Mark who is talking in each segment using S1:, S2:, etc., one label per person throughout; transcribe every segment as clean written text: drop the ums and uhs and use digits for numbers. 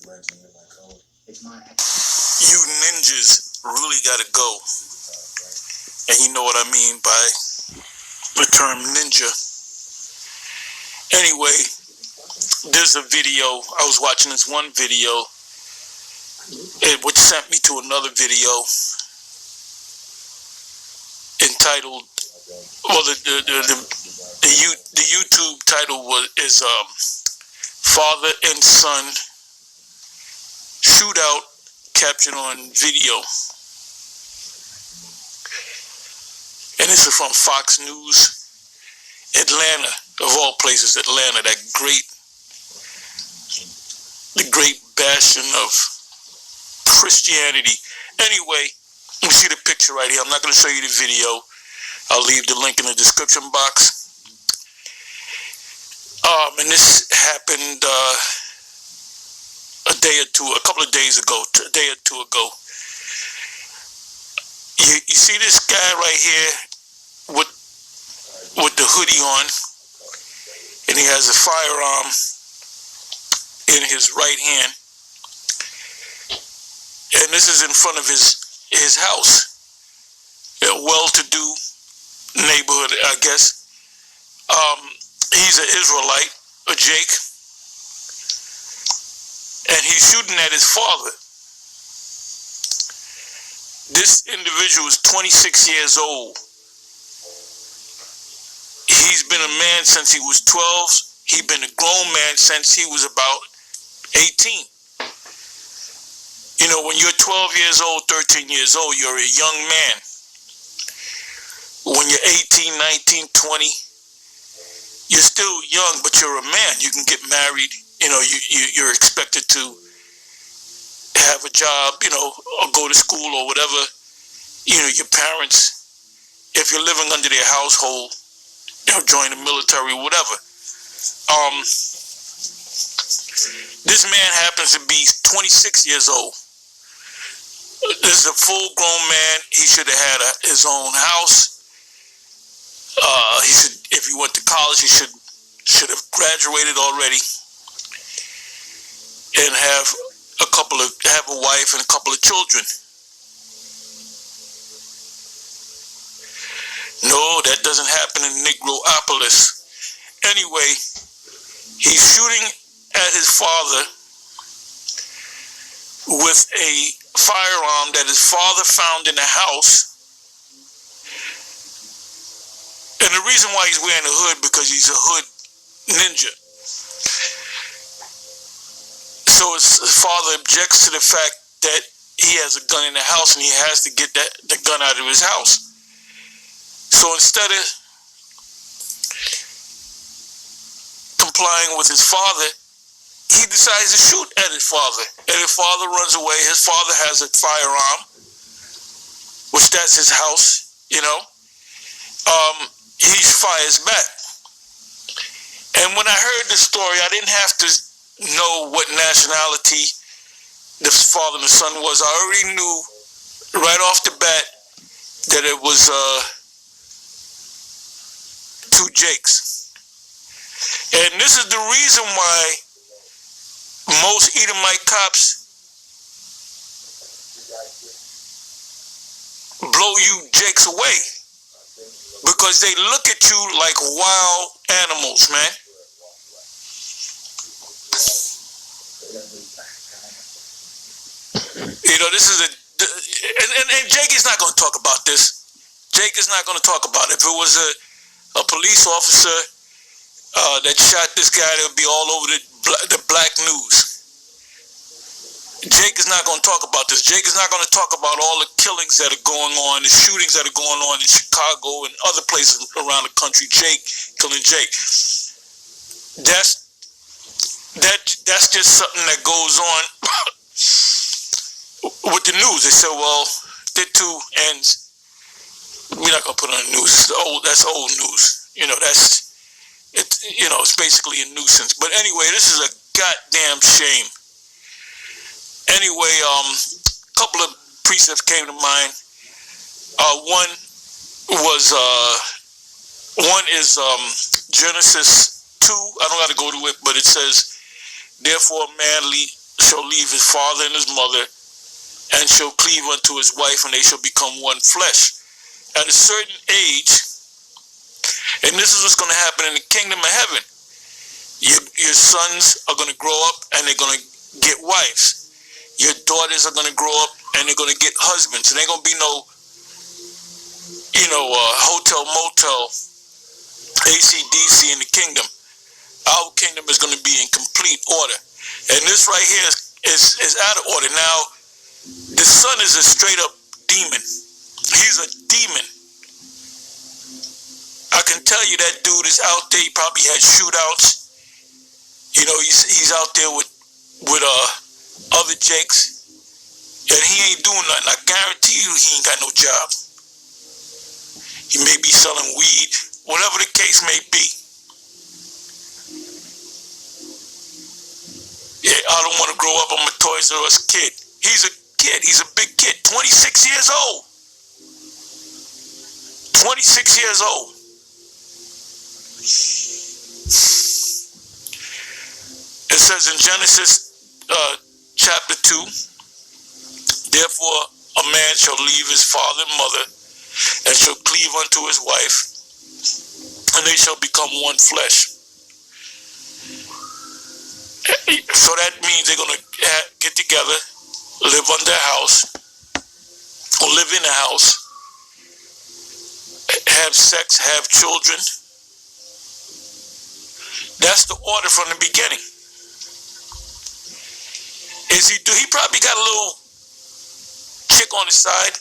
S1: You ninjas really gotta go. And you know what I mean by the term ninja. Anyway, there's a video. I was watching this one video, which sent me to another video entitled, well, the YouTube title is Father and Son Shootout Captured on Video. And this is from Fox News, Atlanta, of all places, Atlanta, the great bastion of Christianity. Anyway, you see the picture right here. I'm not going to show you the video. I'll leave the link in the description box. And this happened a couple of days ago, a day or two ago. You see this guy right here with the hoodie on, and he has a firearm in his right hand, and this is in front of his house, a well-to-do neighborhood, I guess. He's an Israelite, a Jake, and he's shooting at his father. This individual is 26 years old. He's been a man since he was 12. He's been a grown man since he was about 18. You know, when you're 12 years old, 13 years old, you're a young man. When you're 18, 19, 20, you're still young, but you're a man. You can get married. You know, you're expected to have a job, you know, or go to school or whatever. You know, your parents, if you're living under their household, you know, join the military, whatever. This man happens to be 26 years old. This is a full-grown man. He should have had his own house. He should, if he went to college, he should have graduated already, and have a wife and a couple of children. No, that doesn't happen in Negropolis. Anyway, he's shooting at his father with a firearm that his father found in the house. And the reason why he's wearing a hood, because he's a hood ninja. So his father objects to the fact that he has a gun in the house and he has to get the gun out of his house. So instead of complying with his father, he decides to shoot at his father. And his father runs away. His father has a firearm, which that's his house, you know. He fires back. And when I heard the story, I didn't have to know what nationality the father and the son was. I already knew right off the bat that it was two Jakes. And this is the reason why most Edomite cops blow you Jakes away, because they look at you like wild animals, man. You know, this is and Jake is not going to talk about this. Jake is not going to talk about it. If it was a police officer that shot this guy, that would be all over the black news. Jake is not going to talk about this. Jake is not going to talk about all the killings that are going on, the shootings that are going on in Chicago and other places around the country. Jake killing Jake. That's just something that goes on with the news. They say, well, did two ends. We're not gonna put on the news. That's old news. You know, it's basically a nuisance. But anyway, this is a goddamn shame. Anyway, a couple of precepts came to mind. One is Genesis 2. I don't got to go to it, but it says, "Therefore, a man shall leave his father and his mother, and shall cleave unto his wife, and they shall become one flesh. At a certain age, and this is what's going to happen in the kingdom of heaven, your sons are going to grow up and they're going to get wives. Your daughters are going to grow up and they're going to get husbands. And there ain't going to be no, hotel, motel, AC/DC in the kingdom. Our kingdom is going to be in complete order. And this right here is out of order. Now, the son is a straight up demon. He's a demon. I can tell you that dude is out there. He probably had shootouts. He's out there with other jakes, and he ain't doing nothing. I guarantee you he ain't got no job. He may be selling weed, whatever the case may be. Yeah, I don't want to grow up. I'm a Toys R Us kid. He's a kid. He's a big kid. 26 years old. 26 years old. It says in Genesis chapter 2, therefore a man shall leave his father and mother, and shall cleave unto his wife, and they shall become one flesh. So that means they're going to get together, live under a house, or live in a house, have sex, have children. That's the order from the beginning. He probably got a little chick on his side,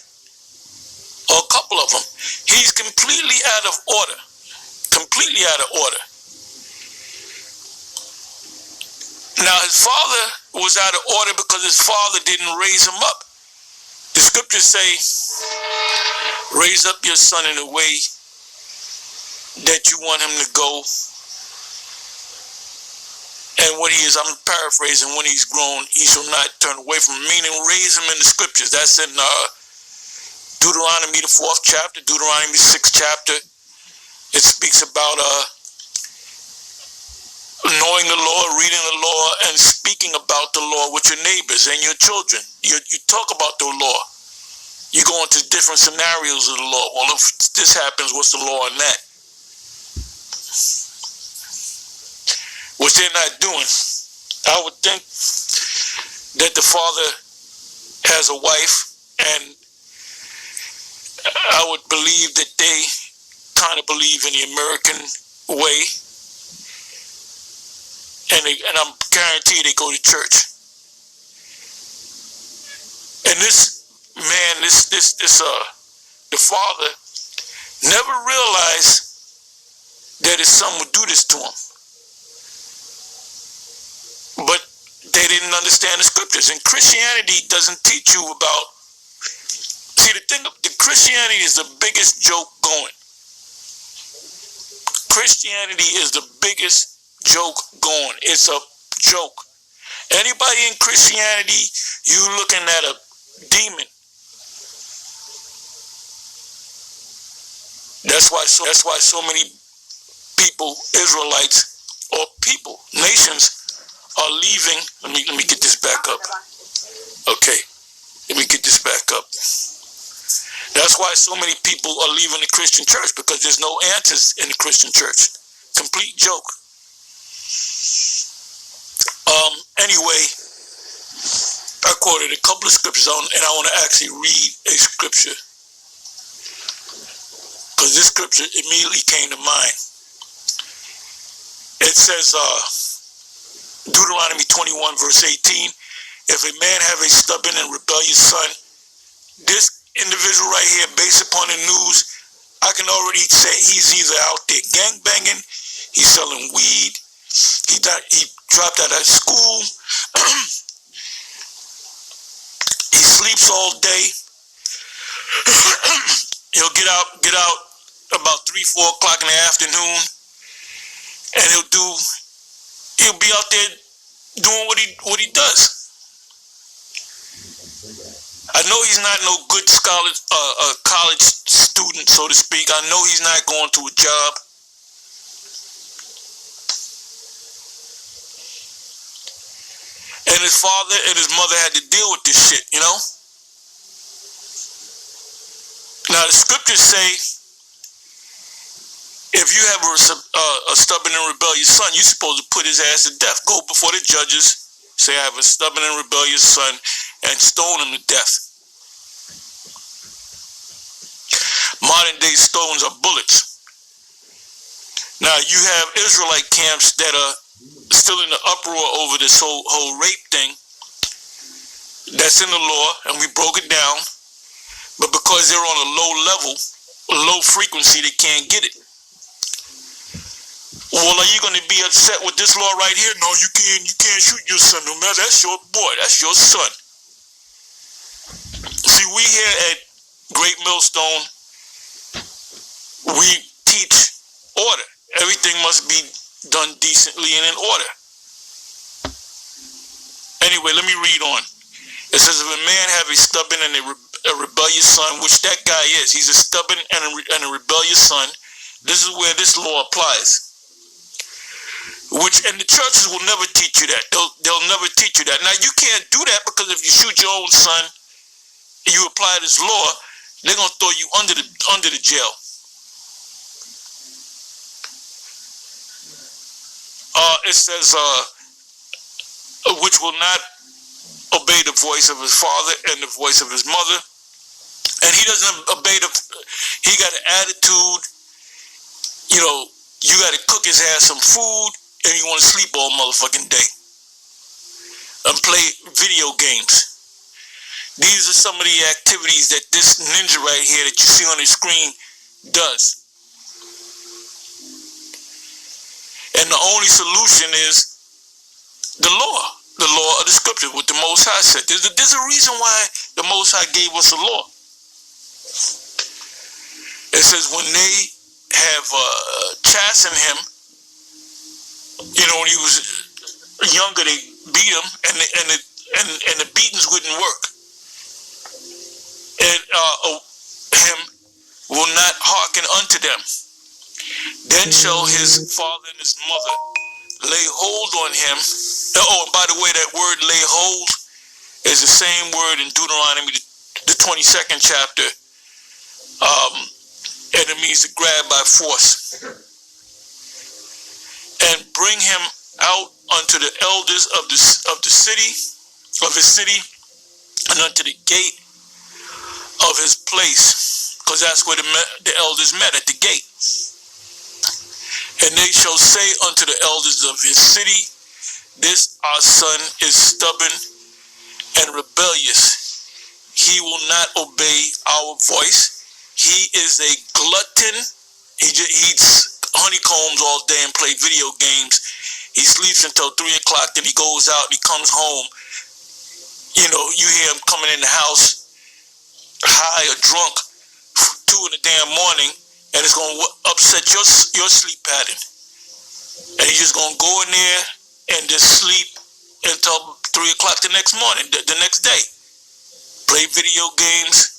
S1: or a couple of them. He's completely out of order. Completely out of order. Now, his father was out of order because his father didn't raise him up. The scriptures say, raise up your son in a way that you want him to go. And when he is, I'm paraphrasing, when he's grown, he shall not turn away from him, meaning raise him in the scriptures. That's in Deuteronomy, the 4th chapter, Deuteronomy, 6th chapter. It speaks about knowing the law, reading the law, and speaking about the law with your neighbors and your children. You talk about the law. You go into different scenarios of the law. Well, if this happens, what's the law in that? Which they're not doing. I would think that the father has a wife, and I would believe that they kind of believe in the American way, and I'm guaranteed they go to church. And this man, the father never realized that his son would do this to him. But they didn't understand the scriptures. And Christianity doesn't teach you about... See, the Christianity is the biggest joke going. Christianity is the biggest joke going. It's a joke. Anybody in Christianity, you looking at a demon. That's why so many people, Israelites, or people, nations, are leaving. Let me get this back up. Okay, let me get this back up. That's why so many people are leaving the Christian church, because there's no answers in the Christian church. Complete joke. Anyway, I quoted a couple of scriptures and I want to actually read a scripture, because this scripture immediately came to mind. It says, Deuteronomy 21 verse 18, if a man have a stubborn and rebellious son, this individual right here, based upon the news, I can already say he's either out there gangbanging, he's selling weed, he dropped out of school, he sleeps all day, he'll get out about 3-4 o'clock in the afternoon, and he'll be out there doing what he does. I know he's not no good college student, so to speak. I know he's not going to a job. And his father and his mother had to deal with this shit, you know? Now, the scriptures say, if you have a stubborn and rebellious son, you're supposed to put his ass to death. Go before the judges, say, I have a stubborn and rebellious son, and stone him to death. Modern day stones are bullets. Now, you have Israelite camps that are still in the uproar over this whole rape thing. That's in the law, and we broke it down. But because they're on a low level, a low frequency, they can't get it. Well, are you going to be upset with this law right here? No, you can't shoot your son. No matter, that's your boy. That's your son. See, we here at Great Millstone, we teach order. Everything must be done decently and in order. Anyway, let me read on. It says, if a man have a stubborn and a rebellious son, which that guy is, he's a stubborn and a rebellious son, this is where this law applies. And the churches will never teach you that. They'll never teach you that. Now, you can't do that, because if you shoot your own son and you apply this law, they're going to throw you under the jail. It says, which will not obey the voice of his father and the voice of his mother. And he doesn't obey he got an attitude, you know, you got to cook his ass some food, and you want to sleep all motherfucking day and play video games. These are some of the activities that this ninja right here that you see on the screen does. And the only solution is the law of the scripture, what the Most High said. There's a reason why the Most High gave us a law. It says when they have chastened him, you know, when he was younger, they beat him, and the beatings wouldn't work. And him will not hearken unto them. Then shall his father and his mother lay hold on him. Oh, and by the way, that word lay hold is the same word in Deuteronomy, the 22nd chapter. And it means to grab by force. And bring him out unto the elders of his city, and unto the gate of his place, because that's where the elders met, at the gate. And they shall say unto the elders of his city, this our son is stubborn and rebellious. He will not obey our voice. He is a glutton. He just eats honeycombs all day and play video games. He sleeps until 3 o'clock, then he goes out and he comes home. You know, you hear him coming in the house high or drunk 2 in the damn morning, and it's going to upset your sleep pattern. And he's just going to go in there and just sleep until 3 o'clock the next morning, the next day. Play video games,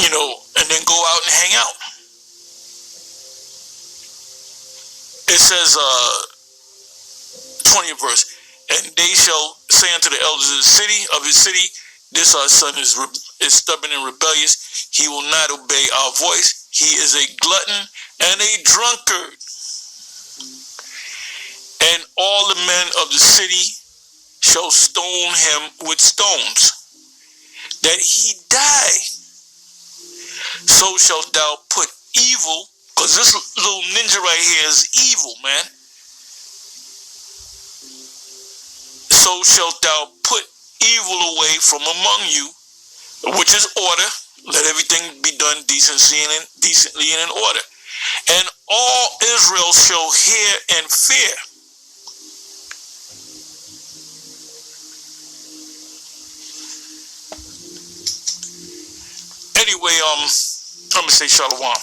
S1: you know, and then go out and hang out. It says, 20th verse, and they shall say unto the elders of his city, this our son is stubborn and rebellious. He will not obey our voice. He is a glutton and a drunkard. And all the men of the city shall stone him with stones, that he die. So shalt thou put evil, because this little ninja right here is evil, man. So shalt thou put evil away from among you, which is order. Let everything be done decently and in order. And all Israel shall hear and fear. Anyway, I'm going to say shalom.